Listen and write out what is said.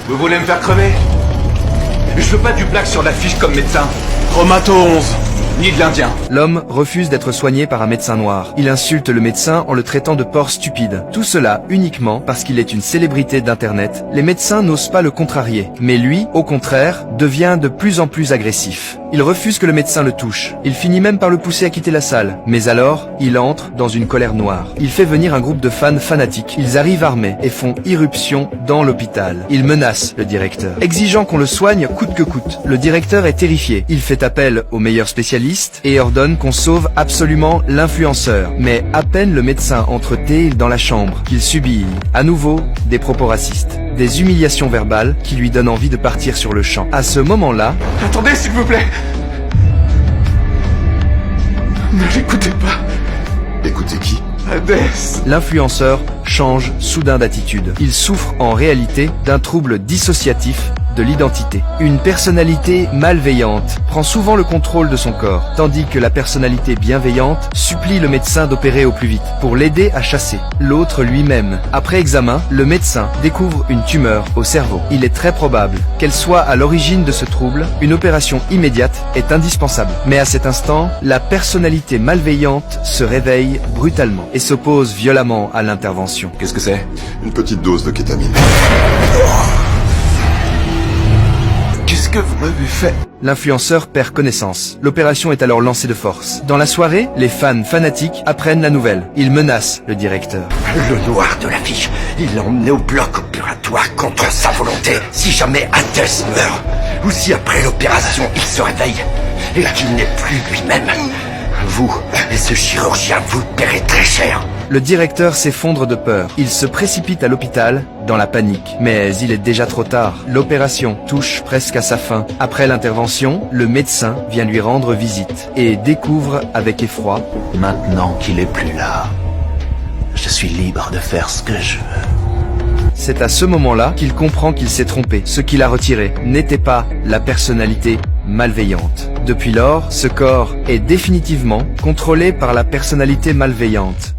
Vous voulez me faire crever? Je veux pas du black sur l'affiche comme médecin. Chromato 11, ni de l'Indien. L'homme refuse d'être soigné par un médecin noir. Il insulte le médecin en le traitant de porc stupide. Tout cela uniquement parce qu'il est une célébrité d'internet. Les médecins n'osent pas le contrarier. Mais lui, au contraire, devient de plus en plus agressif. Il refuse que le médecin le touche. Il finit même par le pousser à quitter la salle. Mais alors, il entre dans une colère noire. Il fait venir un groupe de fans fanatiques. Ils arrivent armés et font irruption dans l'hôpital. Il menace le directeur, exigeant qu'on le soigne coûte que coûte. Le directeur est terrifié. Il fait appel aux meilleurs spécialistes et ordonne qu'on sauve absolument l'influenceur. Mais à peine le médecin entre-t-il dans la chambre qu'il subit à nouveau des propos racistes, des humiliations verbales qui lui donnent envie de partir sur le champ. À ce moment-là... Attendez, s'il vous plaît. Ne l'écoutez pas. Écoutez qui? Hadès. L'influenceur change soudain d'attitude. Il souffre en réalité d'un trouble dissociatif de l'identité. Une personnalité malveillante prend souvent le contrôle de son corps, tandis que la personnalité bienveillante supplie le médecin d'opérer au plus vite pour l'aider à chasser l'autre lui-même. Après examen, le médecin découvre une tumeur au cerveau. Il est très probable qu'elle soit à l'origine de ce trouble. Une opération immédiate est indispensable. Mais à cet instant, la personnalité malveillante se réveille brutalement et s'oppose violemment à l'intervention. Qu'est-ce que c'est? Une petite dose de kétamine. Qu'est-ce que vous m'avez fait? L'influenceur perd connaissance. L'opération est alors lancée de force. Dans la soirée, les fans fanatiques apprennent la nouvelle. Ils menacent le directeur. Le noir de l'affiche, il l'a emmené au bloc opératoire contre sa volonté. Si jamais Hadès meurt, ou si après l'opération il se réveille et qu'il n'est plus lui-même, vous et ce chirurgien vous le paierez très cher. Le directeur s'effondre de peur. Il se précipite à l'hôpital dans la panique. Mais il est déjà trop tard. L'opération touche presque à sa fin. Après l'intervention, le médecin vient lui rendre visite et découvre avec effroi: Maintenant qu'il est plus là, je suis libre de faire ce que je veux. C'est à ce moment-là qu'il comprend qu'il s'est trompé. Ce qu'il a retiré n'était pas la personnalité malveillante. Depuis lors, ce corps est définitivement contrôlé par la personnalité malveillante.